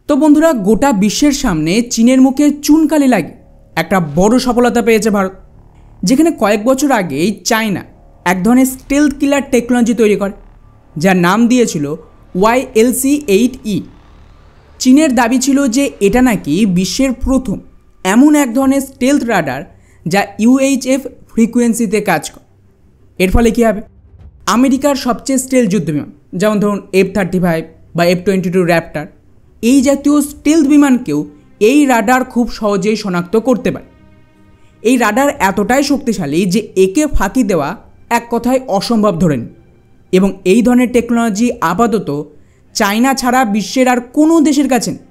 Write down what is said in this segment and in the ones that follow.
তো বন্ধুরা, গোটা বিশ্বের সামনে চীনের মুখে চুনকালি লাগে একটা বড় সফলতা পেয়েছে ভারত, যেখানে কয়েক বছর আগেই চায়না এক ধরনের স্টেলথ কিলার টেকনোলজি তৈরি করে, যার নাম দিয়েছিল YLC-8E। চীনের দাবি ছিল যে এটা নাকি বিশ্বের প্রথম এমন এক ধরনের স্টেলথ রাডার যা UHF ফ্রিকোয়েন্সিতে কাজ করে। এর ফলে কী হবে, আমেরিকার সবচেয়ে স্টেলথ যুদ্ধবিমান যেমন ধরুন F-35 বা F-22 র্যাপ্টার, এই জাতীয় স্টেলথ বিমানকেও এই রাডার খুব সহজেই শনাক্ত করতে পারে। এই রাডার এতটাই শক্তিশালী যে একে ফাঁকি দেওয়া এক কথায় অসম্ভব ধরেন, এবং এই ধরনের টেকনোলজি আপাতত চায়না ছাড়া বিশ্বের আর কোনো দেশের কাছে নেই।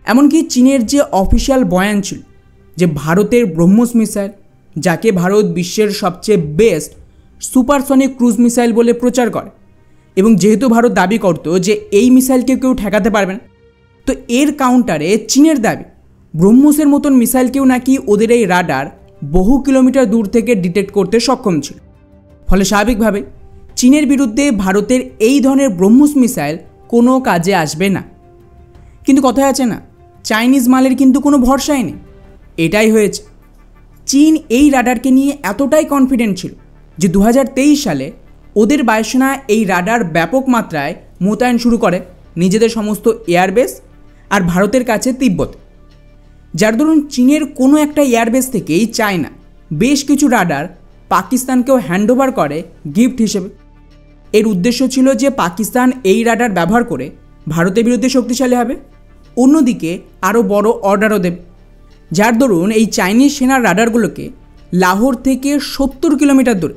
এমনকি চীনের যে অফিসিয়াল বয়ান ছিল যে ভারতের ব্রহ্মোস মিসাইল, যাকে ভারত বিশ্বের সবচেয়ে বেস্ট সুপারসনিক ক্রুজ মিসাইল বলে প্রচার করে, এবং যেহেতু ভারত দাবি করত যে এই মিসাইলকে কেউ ঠেকাতে পারবে না, তো এর কাউন্টারে চীনের দাবি ব্রহ্মোসের মতন মিসাইলকেও নাকি ওদের এই রাডার বহু কিলোমিটার দূর থেকে ডিটেক্ট করতে সক্ষম ছিল। ফলে স্বাভাবিকভাবে চীনের বিরুদ্ধে ভারতের এই ধরনের ব্রহ্মোস মিসাইল কোনো কাজে আসবে না। কিন্তু কথায় আছে না, চাইনিজ মালের কিন্তু কোনো ভরসাই নেই। এটাই হয়েছে, চীন এই রাডারকে নিয়ে এতটাই কনফিডেন্ট ছিল যে 2023 সালে ওদের বায়ুসেনা এই রাডার ব্যাপক মাত্রায় মোতায়েন শুরু করে নিজেদের সমস্ত এয়ারবেস আর ভারতের কাছে তিব্বত, যার দরুন চীনের কোনো একটা এয়ারবেস থেকেই চায়না বেশ কিছু রাডার পাকিস্তানকেও হ্যান্ডওভার করে গিফট হিসেবে। এর উদ্দেশ্য ছিল যে পাকিস্তান এই রাডার ব্যবহার করে ভারতের বিরুদ্ধে শক্তিশালী হবে, অন্যদিকে আরও বড় অর্ডারও দেবে, যার দরুন এই চাইনিজ সেনার রাডারগুলোকে লাহোর থেকে 70 কিলোমিটার দূরে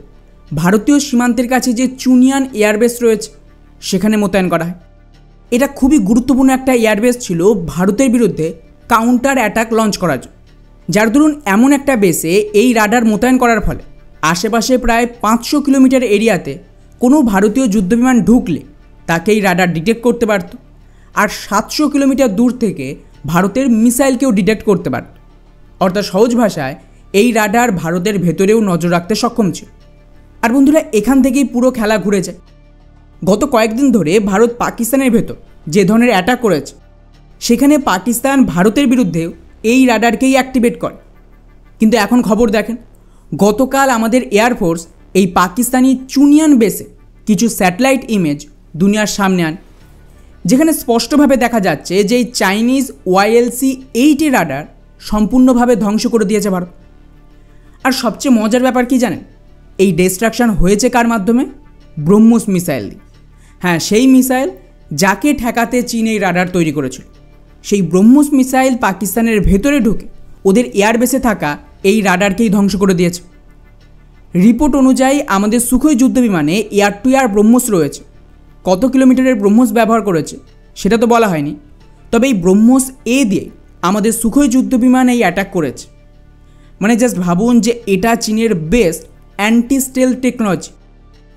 ভারতীয় সীমান্তের কাছে যে চুনিয়ান এয়ারবেস রয়েছে সেখানে মোতায়েন করা হয়। এটা খুবই গুরুত্বপূর্ণ একটা এয়ারবেস ছিল ভারতের বিরুদ্ধে কাউন্টার অ্যাটাক লঞ্চ করার জন্য, যার দরুন এমন একটা বেসে এই রাডার মোতায়েন করার ফলে আশেপাশে প্রায় 500 কিলোমিটার এরিয়াতে কোনো ভারতীয় যুদ্ধবিমান ঢুকলে তাকে এই রাডার ডিটেক্ট করতে পারত, আর 700 কিলোমিটার দূর থেকে ভারতের মিসাইলকেও ডিটেক্ট করতে পারত। অর্থাৎ সহজ ভাষায় এই রাডার ভারতের ভেতরেও নজর রাখতে সক্ষম ছিল। আর বন্ধুরা, এখান থেকেই পুরো খেলা ঘুরে যায়। গত কয়েকদিন ধরে ভারত পাকিস্তানের ভেতর যে ধরনের অ্যাটাক করেছে, সেখানে পাকিস্তান ভারতের বিরুদ্ধেও এই রাডারকেই অ্যাক্টিভেট করে। কিন্তু এখন খবর দেখেন, গতকাল আমাদের এয়ারফোর্স এই পাকিস্তানি চুনিয়ান বেসে কিছু স্যাটেলাইট ইমেজ দুনিয়ার সামনে আন, যেখানে স্পষ্টভাবে দেখা যাচ্ছে যে এই চাইনিজ YLC-8 রাডার সম্পূর্ণভাবে ধ্বংস করে দিয়েছে ভারত। আর সবচেয়ে মজার ব্যাপার কি জানেন, এই ডিস্ট্রাকশন হয়েছে কার মাধ্যমে? ব্রহ্মোস মিসাইল দিয়ে। হ্যাঁ, সেই মিসাইল যাকে ঠেকাতে চীন এই রাডার তৈরি করেছিল। সেই ব্রহ্মোস মিসাইল পাকিস্তানের ভেতরে ঢুকে ওদের এয়ারবেসে থাকা এই রাডারকেই ধ্বংস করে দিয়েছে। রিপোর্ট অনুযায়ী আমাদের সুখোই যুদ্ধবিমানে এয়ার টু এয়ার ব্রহ্মোস রয়েছে। কত কিলোমিটারের ব্রহ্মোস ব্যবহার করেছে সেটা তো বলা হয়নি, তবে এই ব্রহ্মোস এ দিয়ে আমাদের সুখোই যুদ্ধবিমান এই অ্যাটাক করেছে। মানে জাস্ট ভাবুন যে এটা চীনের বেস্ট অ্যান্টি স্টেলথ টেকনোলজি,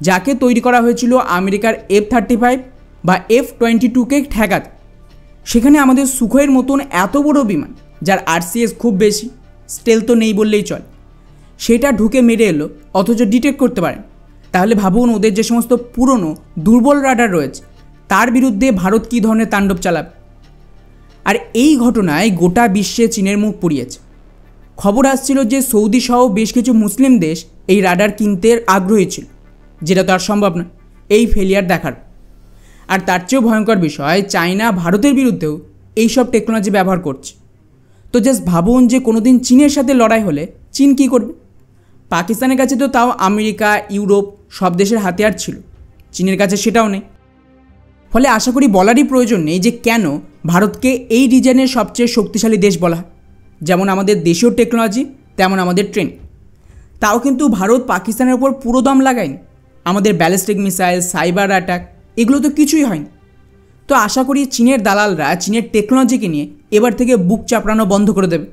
যাকে তৈরি করা হয়েছিল আমেরিকার F-35 বা F-22কে ঠেকাতে। সেখানে আমাদের সুখোইয়ের মতন এত বড় বিমান, যার RCS খুব বেশি, স্টেলথ তো নেই বললেই চলে, সেটা ঢুকে মেরে এলো অথচ ডিটেক্ট করতে পারেন। তাহলে ভাবুন ওদের যে সমস্ত পুরনো দুর্বল রাডার রয়েছে তার বিরুদ্ধে ভারত কী ধরনের তাণ্ডব চালাবে। আর এই ঘটনায় গোটা বিশ্বে চীনের মুখ পুড়িয়েছে। খবর আসছিল যে সৌদি সহ বেশ কিছু মুসলিম দেশ এই রাডার কিনতে আগ্রহী ছিল, যেটা তো আর সম্ভব না এই ফেলিয়ার দেখার। আর তার চেয়েও ভয়ঙ্কর বিষয়, চায়না ভারতের বিরুদ্ধেও এইসব টেকনোলজি ব্যবহার করছে। তো জাস্ট ভাবুন যে কোনোদিন চীনের সাথে লড়াই হলে চীন কী করবে। পাকিস্তানের কাছে তো তাও আমেরিকা, ইউরোপ সব দেশের হাতিয়ার ছিল, চীনের কাছে সেটাও নেই। ফলে আশা করি বলারই প্রয়োজন নেই যে কেন ভারতকে এই রিজনের সবচেয়ে শক্তিশালী দেশ বলা হয়। যেমন আমাদের দেশীয় টেকনোলজি, তেমন আমাদের ট্রেন। তাও কিন্তু ভারত পাকিস্তানের ওপর পুরো দম লাগায়নি। আমাদের ব্যালিস্টিক মিসাইল, সাইবার অ্যাটাক, এগুলো তো কিছুই হয়নি। তো আশা করি চীনের দালালরা চীনের টেকনোলজিকে নিয়ে এবার থেকে বুক চাপড়ানো বন্ধ করে দেবে।